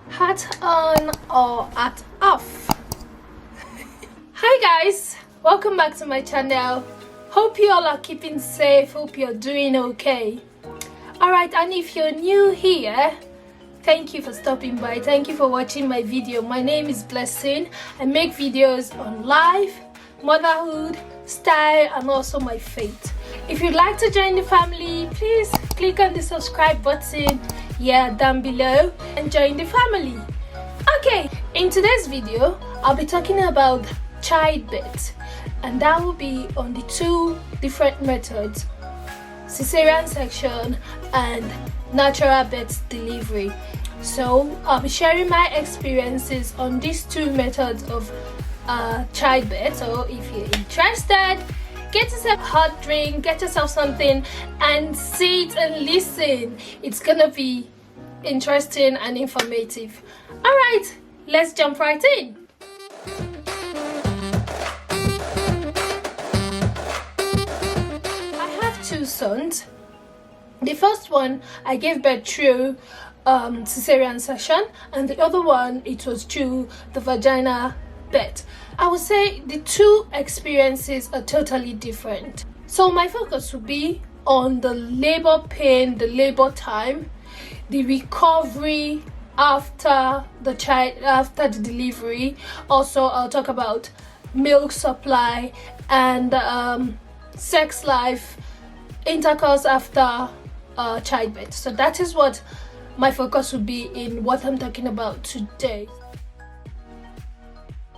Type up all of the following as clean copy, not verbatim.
Hat on or hat off? Hi guys, welcome back to my channel. Hope you all are keeping safe, hope you're doing okay. Alright, and if you're new here, thank you for stopping by, thank you for watching my video. My name is Blessing. I make videos on life, motherhood, style, and also my faith. If you'd like to join the family, please click on the subscribe button down below and join the family. Okay, in today's video I'll be talking about childbirth, and that will be on the two different methods: cesarean section and natural birth delivery. So I'll be sharing my experiences on these two methods of childbirth. So if you're interested, get yourself a hot drink, get yourself something, and sit and listen. It's gonna be interesting and informative. Alright, let's jump right in. I have two sons. The first one I gave birth through cesarean section, and the other one it was through the vaginal birth. I would say the two experiences are totally different. So my focus will be on the labor pain, the labor time, the recovery after the delivery. Also, I'll talk about milk supply and sex life, intercourse after childbirth. So that is what my focus will be in what I'm talking about today.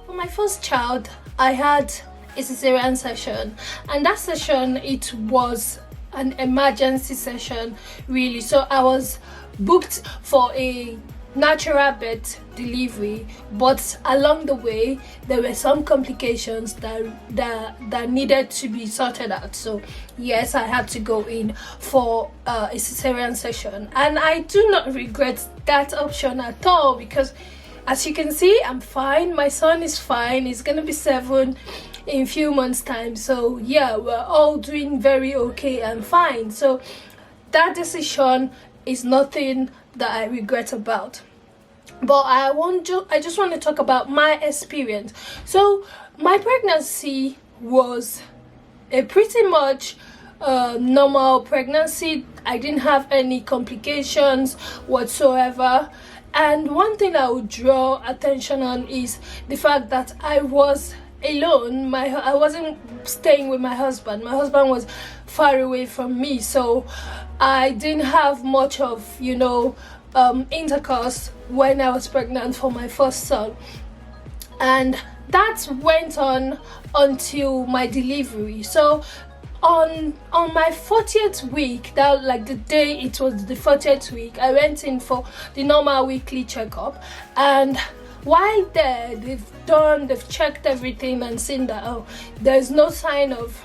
For my first child, I had a cesarean session, and that session, it was an emergency session really. So I was booked for a natural birth delivery, but along the way there were some complications that needed to be sorted out. So yes, I had to go in for a cesarean session, and I do not regret that option at all, because as you can see, I'm fine. My son is fine. He's gonna be 7 in a few months time. So yeah, we're all doing very okay and fine. So that decision is nothing that I regret about. But I just want to talk about my experience. So my pregnancy was a pretty much normal pregnancy. I didn't have any complications whatsoever. And one thing I would draw attention on is the fact that I was alone. I wasn't staying with my husband. My husband was far away from me, so I didn't have much of intercourse when I was pregnant for my first son, and that went on until my delivery. So on my 40th week, that like the day it was the 40th week, I went in for the normal weekly checkup, and while there they've checked everything and seen that there's no sign of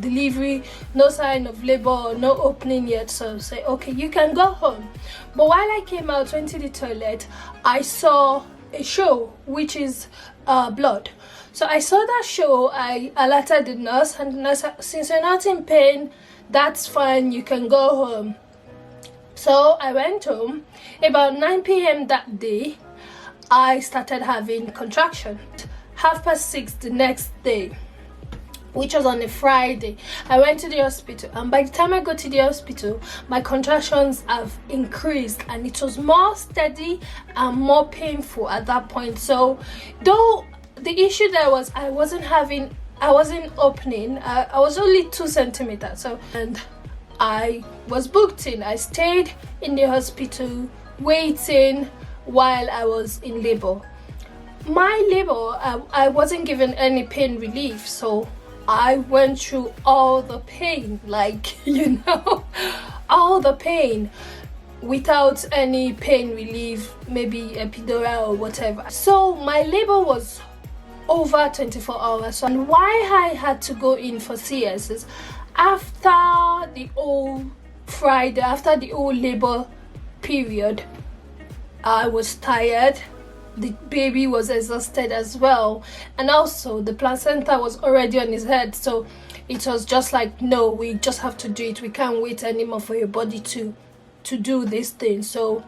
delivery, no sign of labor, no opening yet. So say, okay, you can go home. But while I came out, went to the toilet, I saw a show, which is blood. So I saw that show, I alerted the nurse, and the nurse said, since you're not in pain, that's fine, you can go home. So I went home. About 9 p.m. that day, I started having contractions. 6:30 the next day, which was on a Friday, I went to the hospital, and by the time I got to the hospital, my contractions have increased, and it was more steady and more painful at that point. So though the issue there was I wasn't opening, I was only 2 centimeters. So, and I was booked in. I stayed in the hospital waiting while I was in labor. My labor, I wasn't given any pain relief, so I went through all the pain, all the pain without any pain relief, maybe epidural or whatever. So my labor was over 24 hours. And why I had to go in for CS is after the old Friday, after the old labor period, I was tired. The baby was exhausted as well, and also the placenta was already on his head. So it was just like, no, we just have to do it. We can't wait anymore for your body to do this thing. So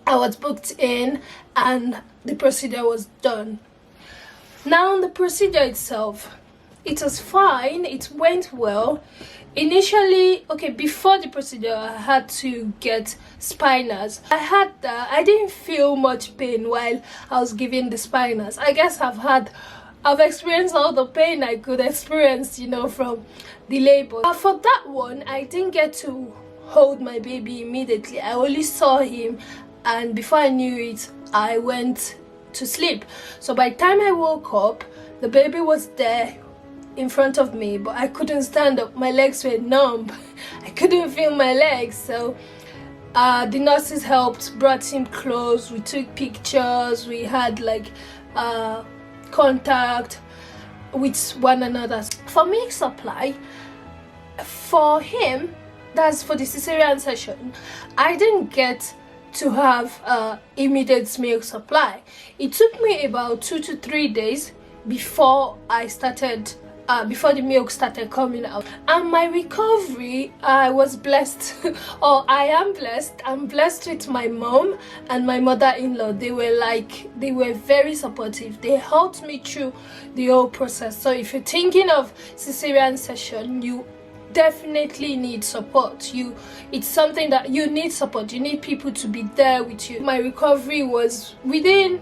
I was booked in and the procedure was done. Now the procedure itself, it was fine, it went well. Initially, okay, before the procedure I had to get spinals. I didn't feel much pain while I was giving the spinals. I guess I've experienced all the pain I could experience, you know, from the labor. But for that one, I didn't get to hold my baby immediately. I only saw him, and before I knew it, I went to sleep. So by the time I woke up, the baby was there in front of me, but I couldn't stand up. My legs were numb. I couldn't feel my legs. So the nurses helped, brought him close. We took pictures. We had like contact with one another. For milk supply, for him, that's for the cesarean session, I didn't get to have immediate milk supply. It took me about 2 to 3 days before I started before the milk started coming out. And my recovery, I was blessed or I am blessed. I'm blessed with my mom and my mother-in-law. They were very supportive. They helped me through the whole process. So if you're thinking of cesarean section, you definitely need support. It's something that you need support. You need people to be there with you. My recovery was within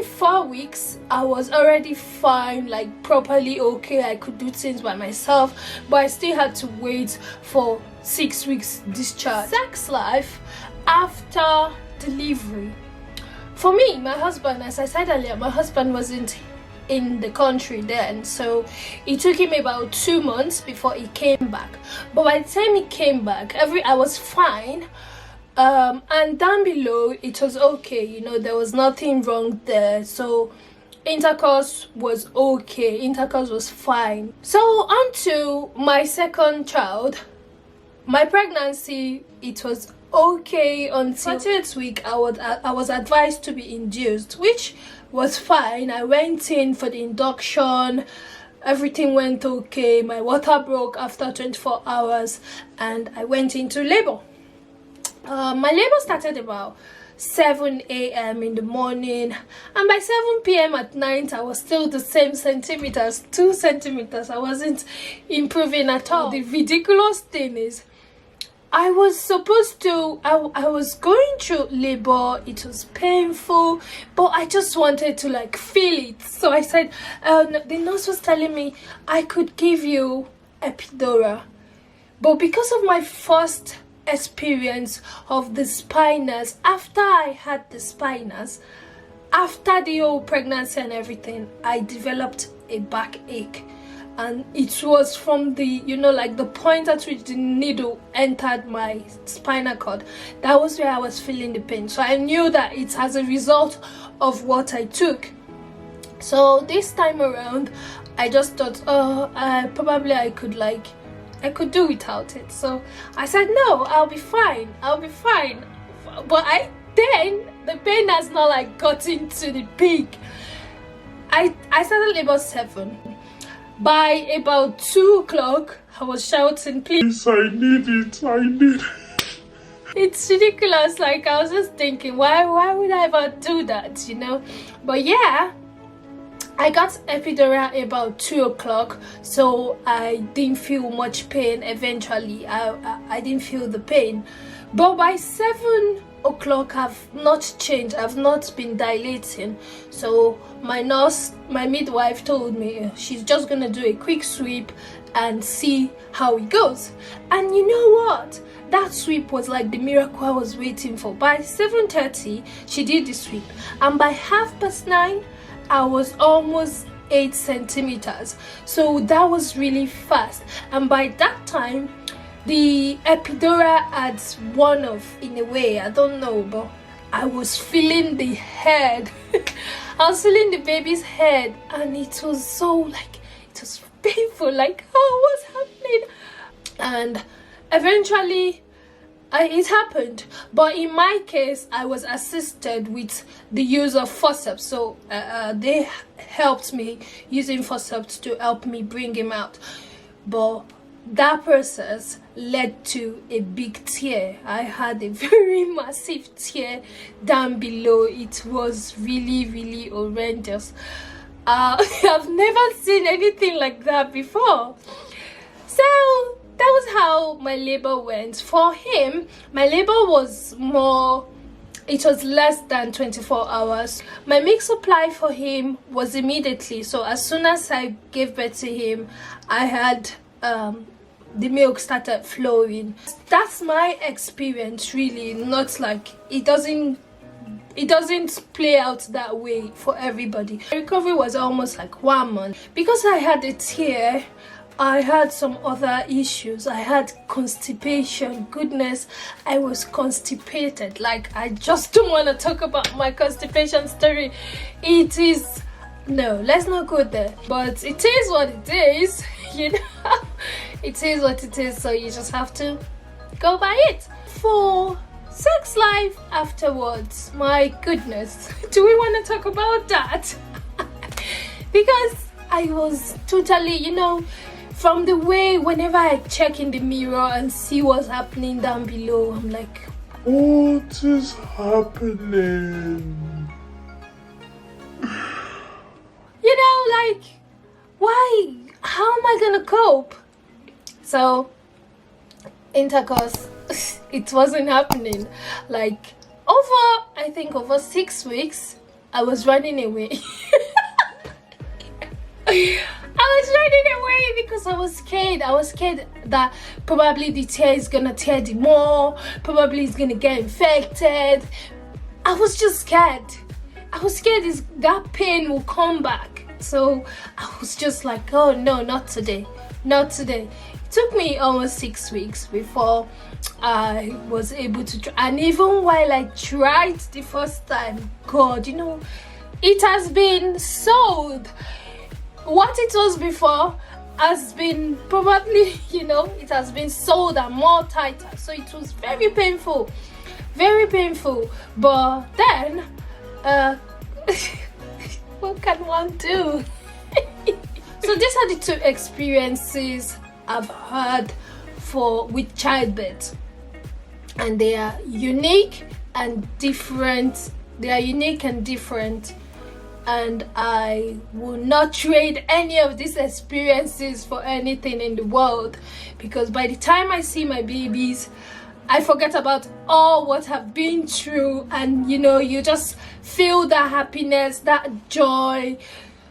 4 weeks. I was already fine, like properly okay. I could do things by myself, but I still had to wait for 6 weeks discharge. Sex life after delivery. For me, my husband, as I said earlier, my husband wasn't in the country then, so it took him about 2 months before he came back. But by the time he came back, I was fine. And down below it was okay, you know, there was nothing wrong there. So intercourse was okay, intercourse was fine. So on to my second child. My pregnancy, it was okay until 30th week. I was advised to be induced, which was fine. I went in for the induction, everything went okay. My water broke after 24 hours and I went into labor. My labor started about 7 a.m. in the morning, and by 7 p.m. at night I was still the same centimeters, 2 centimeters. I wasn't improving at all. The ridiculous thing is, I was going through labor. It was painful, but I just wanted to like feel it. So I said, the nurse was telling me I could give you epidural, but because of my first experience of the spinals, after I had the spinals, after the whole pregnancy and everything, I developed a backache, and it was from the, you know, like the point at which the needle entered my spinal cord. That was where I was feeling the pain. So I knew that it's as a result of what I took. So this time around I just thought, probably I could do without it. So I said, no, I'll be fine. But then the pain has not like gotten to the peak. I started labor 7. By about 2 o'clock, I was shouting, please, I need it. It's ridiculous. Like, I was just thinking, why would I ever do that, you know? But yeah, I got epidural about 2 o'clock, so I didn't feel much pain. Eventually, I didn't feel the pain. But by 7 o'clock, I've not changed. I've not been dilating. So my midwife told me she's just gonna do a quick sweep and see how it goes. And you know what? That sweep was like the miracle I was waiting for. By 7:30, she did the sweep, and by 9:30, I was almost 8 centimeters. So that was really fast. And by that time, the epidural had worn off in a way. I don't know, but I was feeling the head. I was feeling the baby's head, and it was so like, it was painful. Like, oh, what's happening? And eventually it happened, but in my case I was assisted with the use of forceps. So they helped me using forceps to help me bring him out. But that process led to a big tear. I had a very massive tear down below. It was really, really horrendous. I've never seen anything like that before. So that was how my labor went. For him, my labor was more, it was less than 24 hours. My milk supply for him was immediately. So as soon as I gave birth to him, I had the milk started flowing. That's my experience, really. Not like it doesn't play out that way for everybody. The recovery was almost like 1 month. Because I had a tear, I had some other issues. I had constipation. Goodness, I was constipated. Like, I just don't want to talk about my constipation story. It is, no, let's not go there. But it is what it is, you know. It is what it is, so you just have to go by it. For sex life afterwards, my goodness, do we want to talk about that? Because I was totally, you know, from the way whenever I check in the mirror and see what's happening down below, I'm like, what is happening? You know, like, why? How am I gonna cope? So, intercourse, it wasn't happening. Like, I think over 6 weeks, I was running away. I was running away because I was scared. I was scared that probably the tear is gonna tear the more, probably it's gonna get infected. I was just scared. I was scared that pain will come back. So I was just like, oh no, not today, not today. It took me almost 6 weeks before I was able to try. And even while I tried the first time, God, you know, it has been sold. What it was before has been probably, you know, it has been sold and more tighter. So it was very painful, very painful. But then, what can one do? So these are the two experiences I've had with childbirth, and they are unique and different. They are unique and different. And I will not trade any of these experiences for anything in the world, because by the time I see my babies, I forget about all what I've been through, and you know, you just feel that happiness, that joy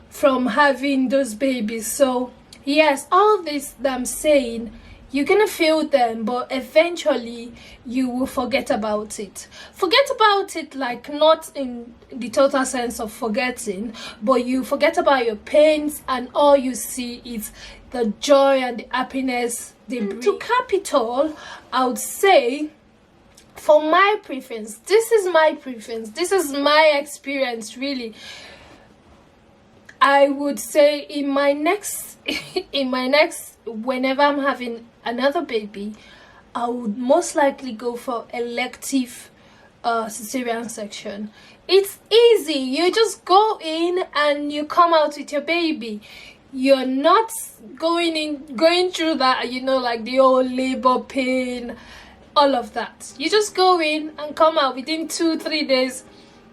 from having those babies. So yes, all this that I'm saying, you're gonna feel them, but eventually you will forget about it. Forget about it, like not in the total sense of forgetting, but you forget about your pains, and all you see is the joy and the happiness they bring. To cap it all, I would say, for my preference, this is my preference, this is my experience, really. I would say in my next whenever I'm having another baby, I would most likely go for elective cesarean section. It's easy. You just go in and you come out with your baby. You're not going through that, you know, like the old labor pain, all of that. You just go in and come out within 2-3 days.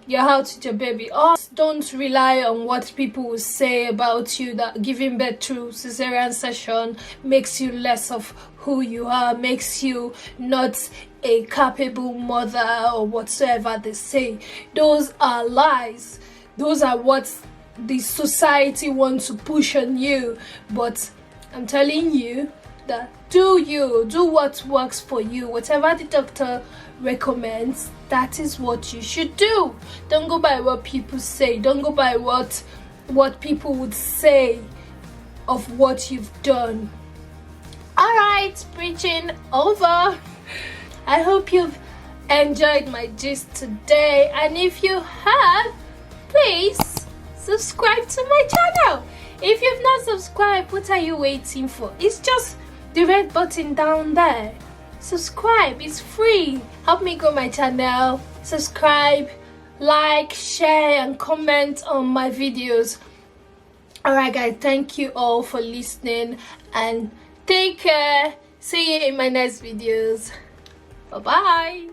You're out with your baby. Or don't rely on what people will say about you, that giving birth through cesarean section makes you less of who you are, makes you not a capable mother or whatsoever they say. Those are lies. Those are what the society wants to push on you. But I'm telling you that do what works for you. Whatever the doctor recommends, that is what you should do. Don't go by what people say. Don't go by what people would say of what you've done. All right, preaching over. I hope you've enjoyed my gist today, and if you have, please subscribe to my channel. If you've not subscribed, what are you waiting for? It's just the red button down there. Subscribe, it's free. Help me grow my channel. Subscribe, like, share, and comment on my videos. Alright guys, thank you all for listening, and Take care. See you in my next videos. Bye bye.